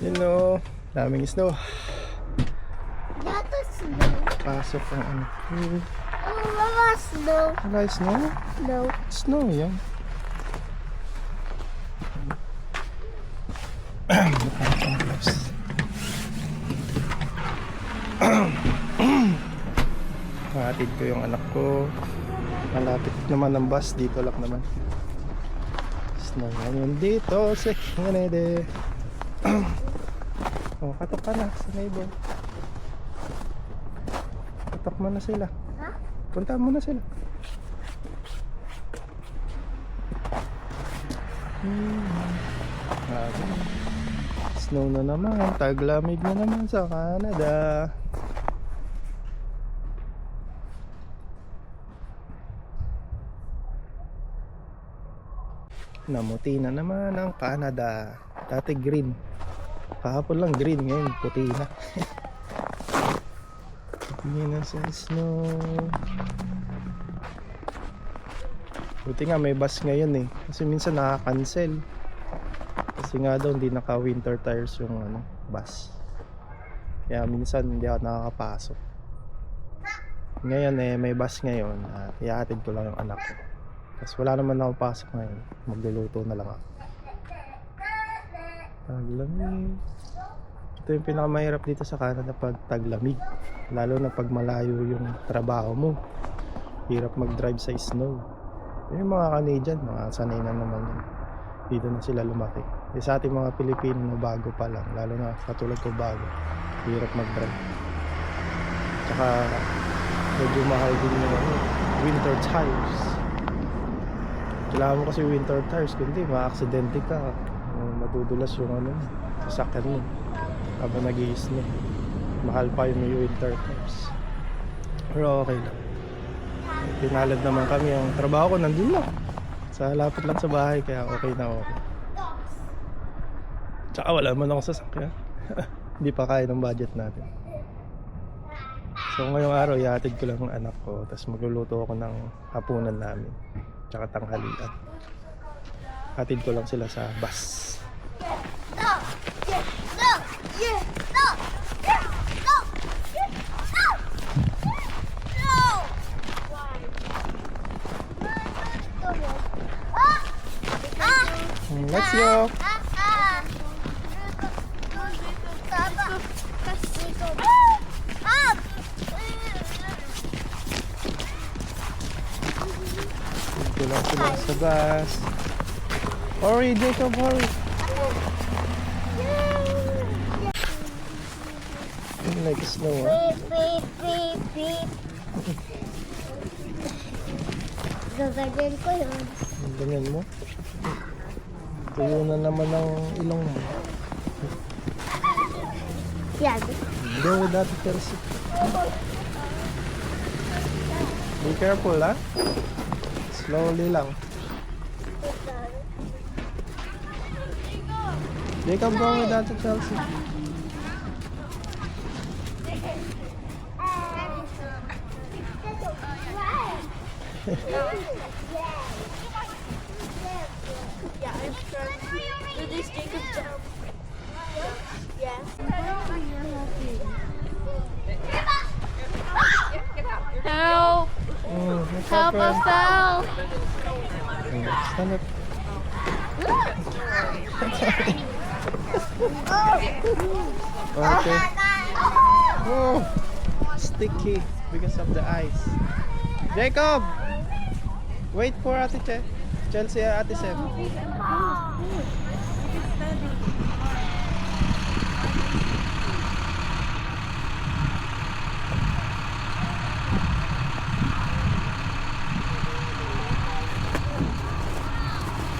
Yun o, daming snow. Yata snow. Pasok ang ano. Oh, wala snow. Wala snow? No. Snow yan. Hatid ko yung anak ko. Malapit naman ang bus. Dito lang naman. Snow ngayon dito sa Canada. Oh, katok ka na sa neighbor. Katok mo na sila. Ha? Punta mo na sila. Snow na naman. Taglamig na naman sa Canada. Namuti na naman ang Canada. Dati green. Kahapon lang green, ngayon puti na. Hindi na sa snow. Buti nga may bus ngayon eh. Kasi minsan nakaka-cancel. Kasi nga daw hindi naka winter tires yung bus. Kaya minsan hindi ako nakakapasok. Ngayon eh may bus ngayon at ihahatid ko lang yung anak ko. Tapos wala naman ako pasok ngayon. Magluluto na lang ako. Taglamig. Ito yung pinakamahirap dito sa Canada pag taglamig. Lalo na pag malayo yung trabaho mo. Hirap mag-drive sa snow. Yung mga Canadian, mga sanay na naman yun. Dito na sila lumaki. E sa ating mga Pilipino na bago pa lang, lalo na katulad ko bago, hirap mag-drive. Tsaka medyo mahal din yung winter tires. Kailangan mo kasi winter tires, kundi ma-aksidente ka, madudulas yung sasakyan mo habang nag-i-snow. Mahal pa yung may winter tires. Pero okay lang. Pinalad naman kami. Ang trabaho ko nandun lang sa lapit lang sa bahay, kaya okay na okay. Tsaka wala man ako sasakyan. Hindi pa kaya ng budget natin. So ngayong araw ihatid ko lang ang anak ko, tapos magluluto ako ng hapunan namin tsaka tanghalian. Hatid ko lang sila sa bus. No. Yeah. No. Yeah. No. Yeah. No. Yeah. No. No. Why? Let's go! Dito lang sila sa bus. Hurry, Jacob, hurry! Like snow, ah. Beep, beep, beep, beep. Gaganyan ko yun. Ganyan mo. Tuyo na naman ang ilong mo. Yan. Go with that, Chelsea. Be careful, ha? Slowly lang. Jacob, go with that, Chelsea. Yeah, I'm trying to do this Jacob jump. Yeah. Help! No Help problem. us out! Stand up. Okay. Oh, sticky because of the ice. Jacob, wait for Ate Chelsea, Ate Sef.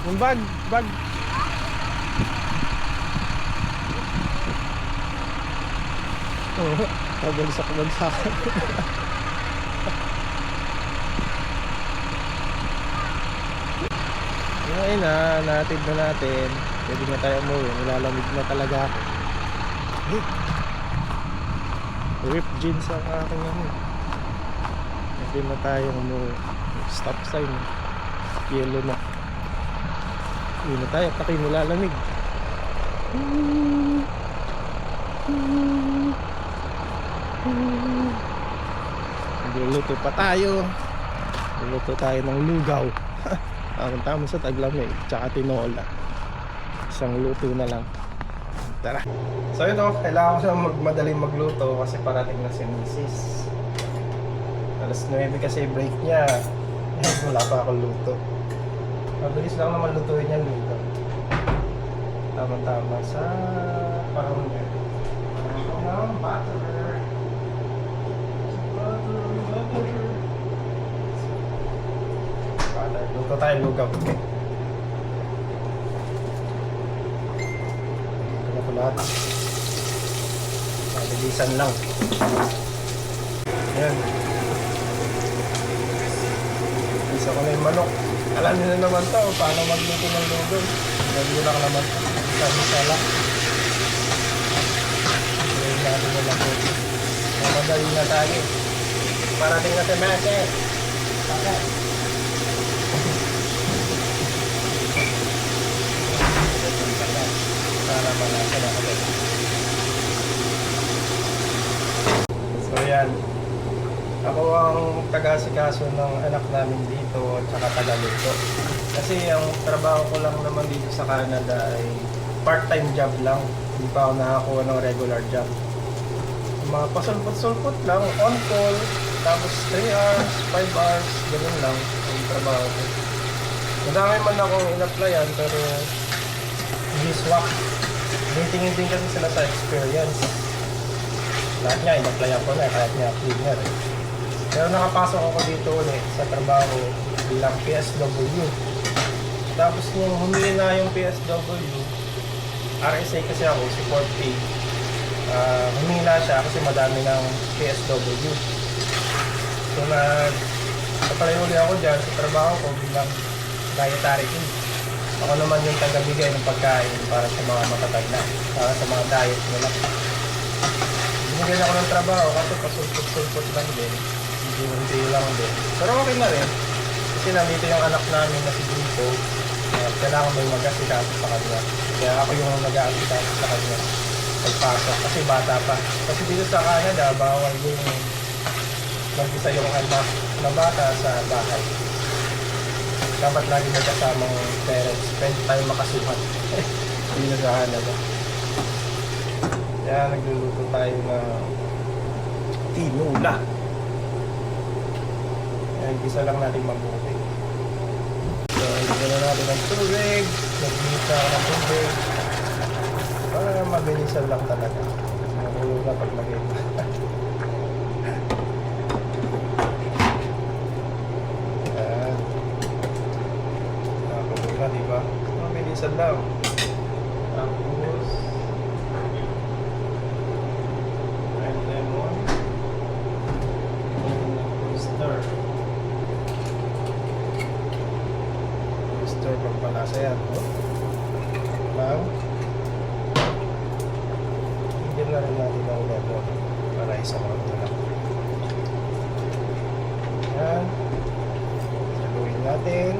Yung bag. Oh, bagsak. Ngayon na, natin na natin. Pwede na tayo umuwi. Nilalamig na talaga ako. Ripped jeans ang aking Pwede na tayo umuwi. Stop sign. Yellow na. Yun na tayo. Taki nilalamig. Luluto pa tayo. Luluto tayo ng lugaw. Ang tama sa taglamig, tsaka tinola. Isang luto na lang. Tara. So yun o, kailangan ko siya madaling magluto kasi parating na si Mrs. Alas 9 kasi break niya. Wala pa akong luto. Mabilis lang naman lutuin yan lugaw. Tama-tama sa parang yan. Parang butter. Butter. Luto tayo lugaw. Okay. Ito na ito lahat. Mabilisan lang. Ayan. Isa ko na yung manok. Alam niyo na naman to, paano magluto ng lugaw. Gagawin lang naman to. Isa-isa lang. Gawin natin na lang po. Mamadali na tayo. Parating na si Mese. Bakit? Para malasa na ulit. So yan. Ako ang taga-asikaso ng anak namin dito at saka taga-luto. Kasi ang trabaho ko lang naman dito sa Canada ay part-time job lang. Hindi pa ako nakakuha ng regular job. Mga pasulpot-sulpot lang, on call, tapos 3 hours, 5 hours, ganun lang ang trabaho ko. Madami man akong in-applyan pero hindi swak. Tingin din kasi sila sa experience. Lahat niya, in-applyan ko na kahit niya cleaner. Pero nakapasok ako dito ulit sa trabaho bilang PSW. Tapos nung humingi na yung PSW, RSA kasi ako, support pay. Humingi na siya kasi madami ng PSW. So nagpapalay uli ako dyan sa trabaho ko bilang dietary aid. Ako naman yung tagabigay ng pagkain para sa mga matatanda, para sa mga diet nila. Binigyan ako ng trabaho kasi pasulpot-sulpot lang din. Hindi lang din. Pero okay na rin. Kasi nandito yung anak namin na si Dito. Kailangan mo yung mag-asikaso sa kanya. Kaya ako yung mag-asikaso sa kanya. Pagpasok. Kasi bata pa. Kasi dito sa Canada, bawal yung mag-isa yung anak na bata sa bahay. Dapat lagi may kasamang parents. Pwede tayo makasuhan. Hindi na sa Canada. Kaya nagluluto tayo ng tinola. Gisa lang natin mabuti. So, gisa na natin ng tubig. Nag-gisa ako ng tubig. Para mabilisan lang talaga. Magulo na pag mag-iba. Ayan. Nakakulo na, diba? Mabilisan lang. Tapos, and lemon. Stir. Stir pang palasa yan. Lang. Higyan na rin natin ng lemon para isang round na lang. Yan. Saluhin natin.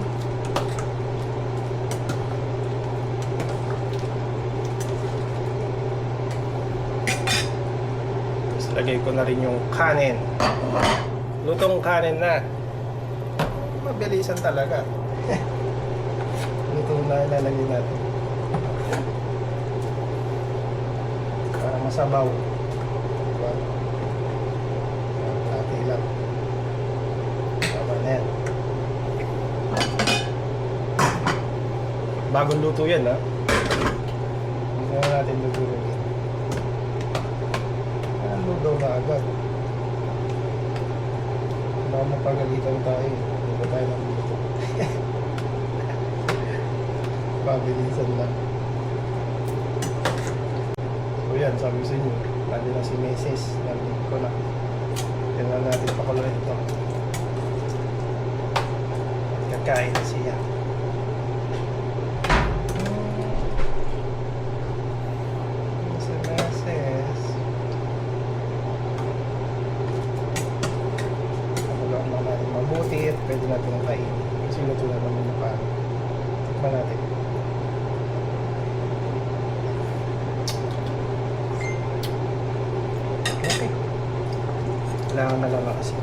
Tapos lagay ko na rin yung kanin. Lutong kanin na. Mabilisan talaga. Luto na ilalagay natin. Para masabaw. Diba? Hati lang. Tama na yan. Bagong luto yan, ha? Hindi na natin lutuin. Lugaw na agad. Baka mapagalitan tayo. Hindi ba tayo nagluto? Pabilisan lang. So yan, sabi ko sa inyo. Lagi na si Mrs. Nandito ko na. Kailangan natin pakuluin ito. At kakain na siya. Si Mrs. Pakuluin lang natin mabuti at pwede natin ang kain. Kasi luto na naman yung pan. Tikman natin. Okay. Kailangan na lang kasi.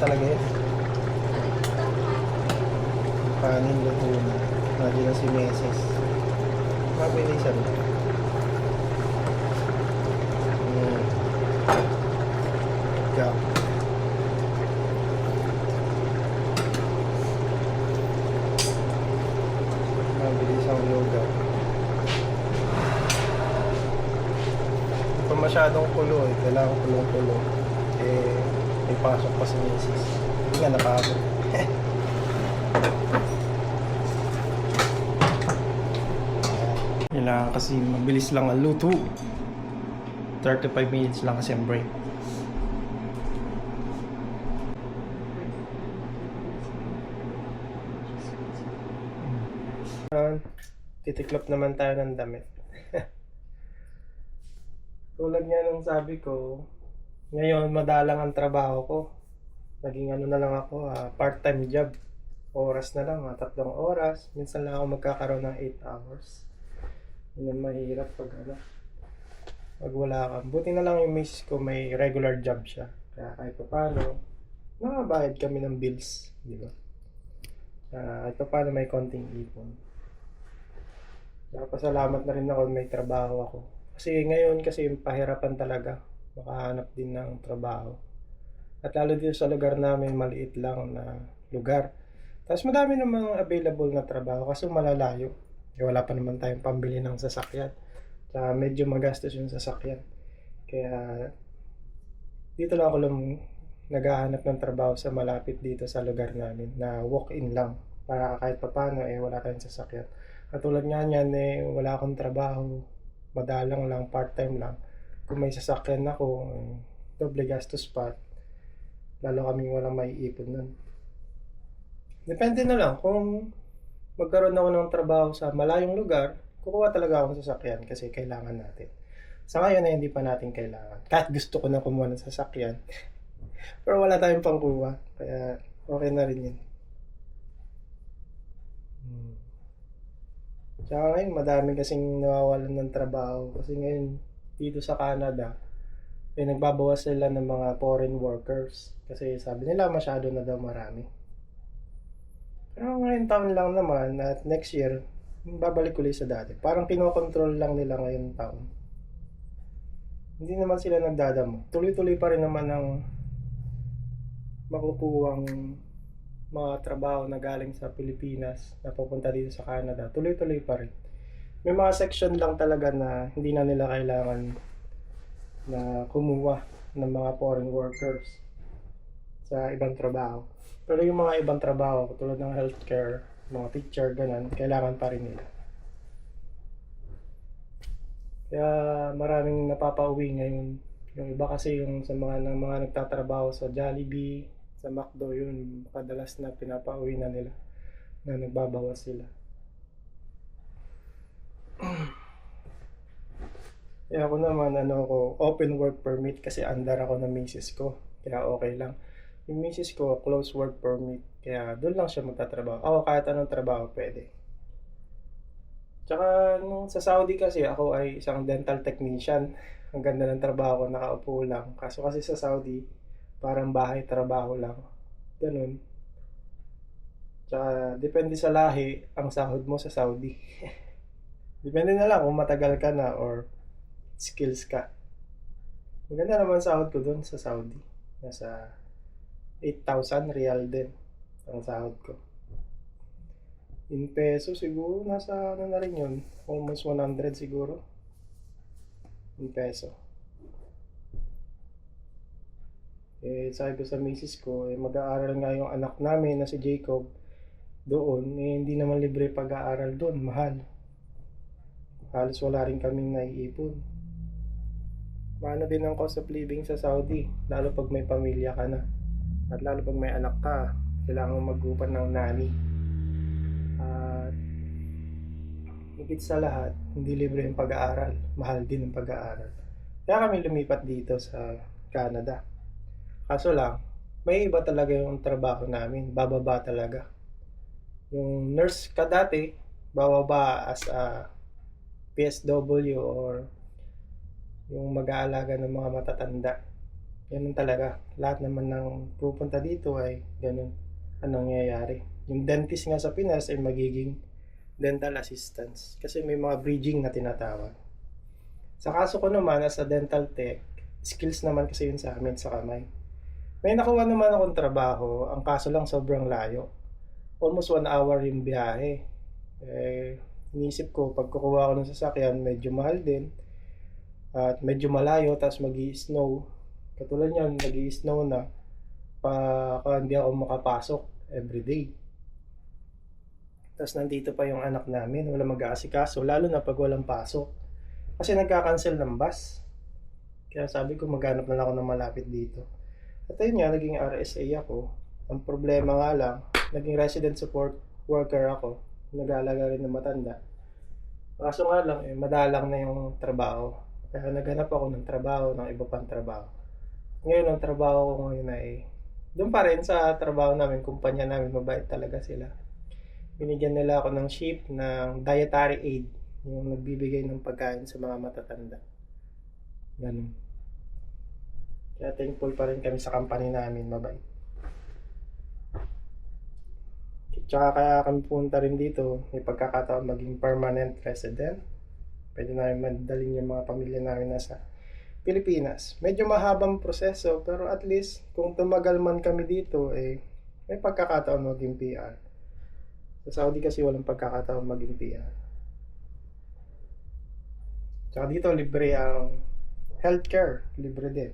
talaga yun. Kanin, luto na. Nandiyan na si Meses. Mabilisan na. Yeah. Mabilis ang yoga. Hindi pa masyadong kulo eh. Kailangan kulong-kulo. Eh, may pasok pa si Mrs. Hindi nga napagod. Kailangan kasi mabilis lang ang luto. 35 minutes lang kasi ang break. Titiklop naman tayo ng damit. Tulad nga nung sabi ko, ngayon madalang ang trabaho ko. Naging ano na lang ako, part-time job. Oras na lang, 3 oras. Minsan lang ako magkakaroon ng 8 hours. Yun ang mahirap pag wala ka. Buti na lang yung miss ko may regular job siya. Kaya kahit pa paano, nakabayad kami ng bills. Di ba? Kahit pa paano may konting ipon. Kaya pasalamat na rin ako may trabaho ako. Kasi ngayon kasi yung pahirapan talaga. Makahanap din ng trabaho. At lalo dito sa lugar namin, maliit lang na lugar. Tapos madami namang available na trabaho kasi malalayo. Wala pa naman tayong pambili ng sasakyan. Kaya medyo magastos yung sasakyan. Kaya dito lang ako naghahanap ng trabaho sa malapit dito sa lugar namin na walk-in lang. Para kahit paano wala tayong sasakyan. Katulad nga niyan wala akong trabaho. Madalang lang, part-time lang. Kung may sasakyan ako, doble gastos pa. Lalo kaming walang maiipon nun. Depende na lang kung magkaroon ako ng trabaho sa malayong lugar, kukuha talaga ako ng sasakyan kasi kailangan natin. Sa ngayon ay hindi pa natin kailangan. Kahit gusto ko na kumuha ng sasakyan. Pero wala tayong pangkuha. Kaya okay na rin yun. Tsaka ngayon madami kasing nawawalan ng trabaho. Kasi ngayon dito sa Canada, nagbabawas sila ng mga foreign workers. Kasi sabi nila masyado na daw marami. Pero ngayon taon lang naman at next year, babalik ulit sa dati. Parang kinokontrol lang nila ngayon taon. Hindi naman sila nagdadamo. Tuloy-tuloy pa rin naman ang makukuhang mga trabaho na galing sa Pilipinas na pupunta dito sa Canada. Tuloy-tuloy pa rin. May mga section lang talaga na hindi na nila kailangan na kumuha ng mga foreign workers sa ibang trabaho. Pero yung mga ibang trabaho, tulad ng healthcare, mga teacher, ganun, kailangan pa rin nila. Kaya maraming napapauwi ngayon. Yung iba kasi yung sa mga nagtatrabaho sa Jollibee, sa McDo, yun kadalas na pinapauwi na nila na nagbabawas sila. Kaya ako naman open work permit kasi under ako ng misis ko. Kaya okay lang. Yung misis ko, close work permit. Kaya doon lang siya magtatrabaho. Ako kahit anong trabaho pwede. Tsaka nung sa Saudi kasi ako ay isang dental technician. Ang ganda ng trabaho ko, nakaupo lang. Kaso kasi sa Saudi, parang bahay trabaho lang. Ganun. Tsaka depende sa lahi ang sahod mo sa Saudi. Depende na lang kung matagal ka na or skills ka. Maganda naman sahod ko dun sa Saudi. Nasa 8,000 real din ang sahod ko. In peso siguro nasa na rin yun. Almost 100 siguro. In peso. Sabi ko sa misis ko, mag-aaral nga yung anak namin na si Jacob doon. Hindi naman libre pag-aaral doon. Mahal. Halos wala rin kaming naiipon. Maano din ang cost of living sa Saudi. Lalo pag may pamilya ka na. At lalo pag may anak ka, kailangan mo mag-upan ng nanny. At higit sa lahat, hindi libre yung pag-aaral. Mahal din ang pag-aaral. Kaya kami lumipat dito sa Canada. Kaso lang, may iba talaga yung trabaho namin. Bababa talaga. Yung nurse ka dati, bababa as a PSW or yung mag-aalaga ng mga matatanda. Ganun talaga. Lahat naman ng pupunta dito ay ganun ang nangyayari. Yung dentist nga sa Pinas ay magiging dental assistants kasi may mga bridging na tinatawag. Sa kaso ko naman as a dental tech, skills naman kasi yun sa amin sa kamay. May nakuha naman akong trabaho, ang kaso lang sobrang layo. Almost 1 hour yung biyahe. Inisip ko, pag kukuha ko ng sasakyan, medyo mahal din. At medyo malayo, tapos mag-i-snow. Katulad yan, nag-i-snow na. Hindi ako makapasok everyday. Tapos nandito pa yung anak namin, wala mag-aasikaso, lalo na pag walang pasok. Kasi nagka-cancel ng bus. Kaya sabi ko, maghanap na lang ako ng malapit dito. At ayun nga, naging RSA ako. Ang problema nga lang, naging resident support worker ako. Nag-aalaga rin ng matanda. Kaso nga lang, madalang na yung trabaho. Kaya naghanap ako ng trabaho, ng iba pang trabaho. Ngayon, ang trabaho ko ngayon ay doon pa rin sa trabaho namin, kumpanya namin, mabait talaga sila. Binigyan nila ako ng ship ng dietary aid, yung nagbibigay ng pagkain sa mga matatanda. Ganun. Kaya thankful pa rin kami sa company namin, mabait. Tsaka kaya kami punta rin dito, may pagkakataon maging permanent resident. Pwede namin madalhin yung mga pamilya namin nasa Pilipinas. Medyo mahabang proseso, pero at least kung tumagal man kami dito, may pagkakataon maging PR. Sa Saudi kasi walang pagkakataon maging PR. Tsaka dito libre ang healthcare, libre din.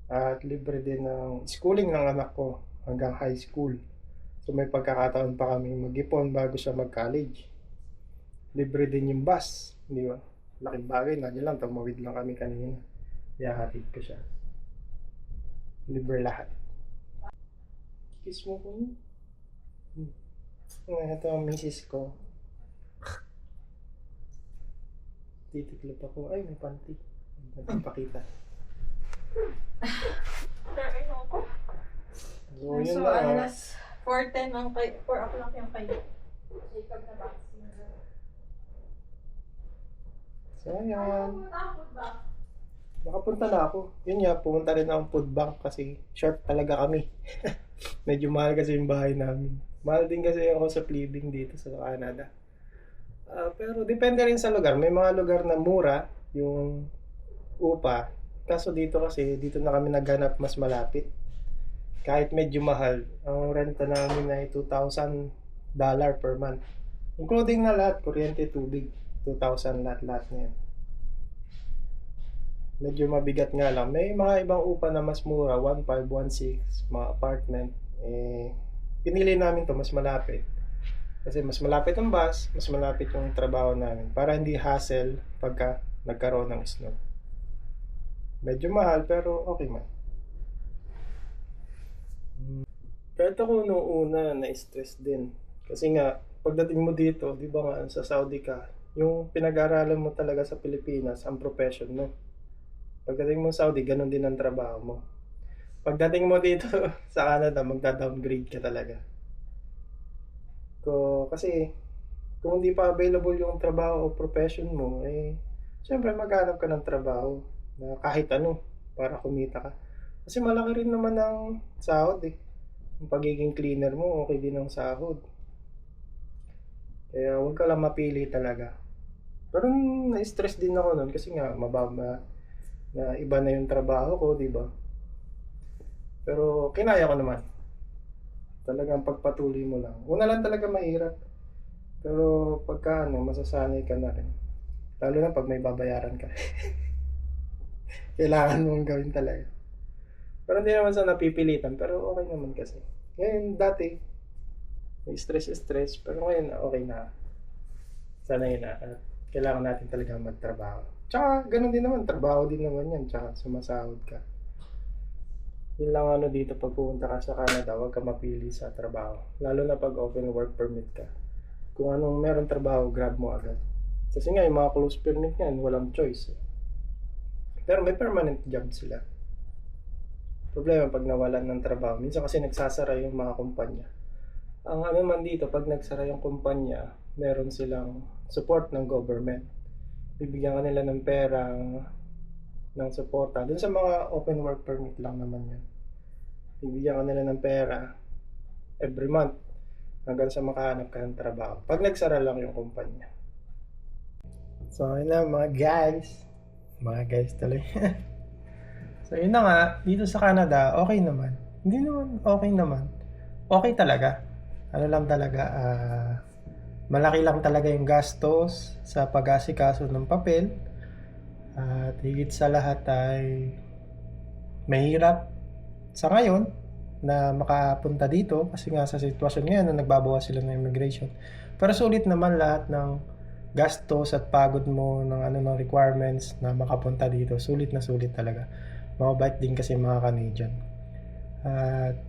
At libre din ang schooling ng anak ko hanggang high school. So may pagkakataon pa kami mag-ipon bago siya mag-college. Libre din yung bus, di ba? Laking bagay, nandiyan lang, tumawid lang kami kanina. Ihahatid ko siya. Libre lahat. Kiss mo ko. Ito ang misis ko. Titiklop ako. Ay, may panty. Nagpapakita. Kain ako. So, yun So, lang. alas 4:10 ang 4 o'clock yung kayo. Jacob na ba? So, yan. Nakapunta na ako. Yun nga, pumunta rin akong food bank kasi short talaga kami. Medyo mahal kasi yung bahay namin. Mahal din kasi ako sa living dito sa Canada. Pero depende rin sa lugar. May mga lugar na mura yung upa. Kaso dito kasi, dito na kami naghanap mas malapit. Kahit medyo mahal, ang renta namin ay $2,000 per month. Including na lahat, kuryente, tubig. 2,000 lahat na yan. Medyo mabigat nga lang. May mga ibang upa na mas mura, 1,500, 1,600, mga apartment. Pinili namin to mas malapit. Kasi mas malapit ang bus, mas malapit yung trabaho namin. Para hindi hassle pagka nagkaroon ng snow. Medyo mahal pero okay man. Kahit ako noong una na-stress din. Kasi nga, pagdating mo dito, di ba nga sa Saudi ka, yung pinag-aralan mo talaga sa Pilipinas, ang profession mo. Pagdating mo sa Saudi, ganun din ang trabaho mo. Pagdating mo dito sa Canada, magda-downgrade ka talaga. Kasi kung hindi pa available yung trabaho o profession mo, syempre maghanap ka ng trabaho na kahit ano para kumita ka. Kasi malaki rin naman ang sahod eh. Yung pagiging cleaner mo, okay din ang sahod. Kaya huwag ka lang mapili talaga. Pero na-stress din ako nun kasi nga mababa na iba na yung trabaho ko, di ba? Pero kinaya ko naman. Talagang pagpatuloy mo lang. Una lang talaga mahirap. Pero pagka masasanay ka na rin. Lalo na pag may babayaran ka. Kailangan mong gawin talaga. Pero hindi naman sa napipilitan. Pero okay naman kasi. Ngayon dati, may stress. Pero ngayon okay na. Sanay na. At kailangan natin talaga magtrabaho. Tsaka ganun din naman. Trabaho din naman yan. Tsaka sumasahod ka. Yun lang dito pag pupunta ka sa Canada, huwag ka mapili sa trabaho. Lalo na pag open work permit ka. Kung anong meron trabaho, grab mo agad. Kasi nga yung mga close permit yan, walang choice. Pero may permanent job sila. Problema pag nawalan ng trabaho. Minsan kasi nagsasara yung mga kumpanya. Ang man dito, pag nagsara yung kumpanya, meron silang support ng government. Bibigyan ka nila ng perang ng suporta. Dun sa mga open work permit lang naman yan. Bibigyan ka nila ng pera every month hanggang sa makahanap ka ng trabaho. Pag nagsara lang yung kumpanya. So, yun na mga guys. Mga guys tuloy. So, yun na nga. Dito sa Canada, okay naman. Hindi naman okay naman. Okay talaga. Ano lang talaga, malaki lang talaga yung gastos sa pag-asikaso ng papel. At higit sa lahat ay mahirap sa ngayon na makapunta dito kasi nga sa sitwasyon ngayon na nagbabawas sila ng immigration. Pero sulit naman lahat ng gastos at pagod mo ng ng requirements na makapunta dito. Sulit na sulit talaga. Mababait din kasi mga Canadian. At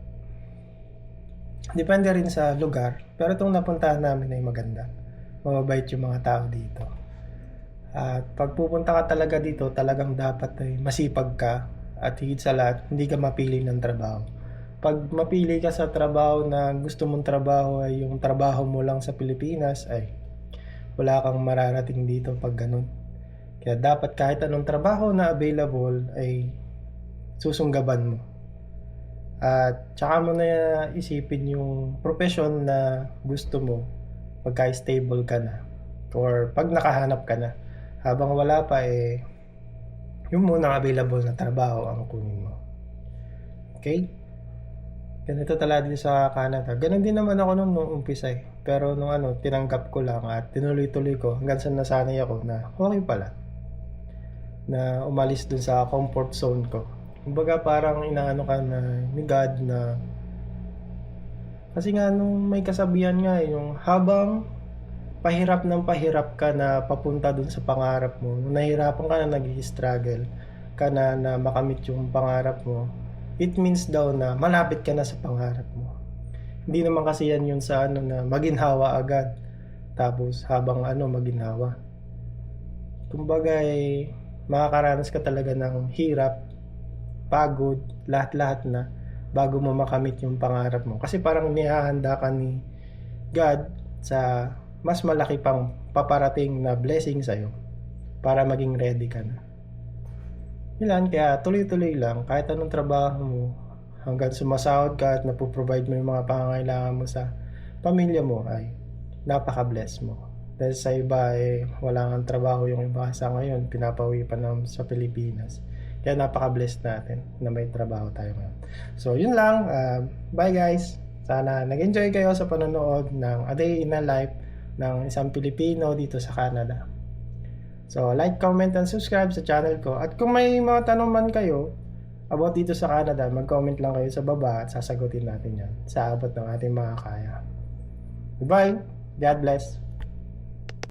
depende rin sa lugar. Pero itong napuntahan namin ay maganda. Mababait yung mga tao dito. At pag pupunta ka talaga dito, talagang dapat ay masipag ka. At higit sa lahat, hindi ka mapili ng trabaho. Pag mapili ka sa trabaho na gusto mong trabaho ay yung trabaho mo lang sa Pilipinas, ay wala kang mararating dito pag ganun. Kaya dapat kahit anong trabaho na available ay susunggaban mo. At tsaka mo na isipin yung profession na gusto mo pagka stable ka na or pag nakahanap ka na. Habang wala pa yung muna available na trabaho ang kunin mo. Okay? Ganito talaga dito sa Canada. Ganon din naman ako nung umpisa Pero nung tinanggap ko lang at tinuloy-tuloy ko hanggang sa nasanay ako na okay pala. Na umalis dun sa comfort zone ko. Kumbaga parang inaano ka na ni God na kasi nga nung may kasabihan nga yung habang pahirap ng pahirap ka na papunta dun sa pangarap mo, nung nahihirapan ka na nag-struggle ka na makamit yung pangarap mo, it means daw na malapit ka na sa pangarap mo. Hindi naman kasi yan yun sa na maginhawa agad. Tapos habang maginhawa. Kumbaga makakaranas ka talaga ng hirap, pagod, lahat-lahat na bago mo makamit yung pangarap mo. Kasi parang nihahanda ka ni God sa mas malaki pang paparating na blessing sa'yo para maging ready ka na. Ilan, kaya tuloy-tuloy lang kahit anong trabaho mo hanggang sumasahod ka at napoprovide mo yung mga pangangailangan mo sa pamilya mo ay napaka-bless mo. Dahil sa iba wala kang trabaho yung iba sa ngayon, pinapauwi pa na sa Pilipinas. Kaya napaka-blessed natin na may trabaho tayo ngayon. So yun lang, bye guys! Sana nag-enjoy kayo sa panonood ng A Day in a Life ng isang Pilipino dito sa Canada. So like, comment, and subscribe sa channel ko. At kung may mga tanong man kayo about dito sa Canada, mag-comment lang kayo sa baba at sasagutin natin yan sa abot ng ating mga kaya. Goodbye! God bless!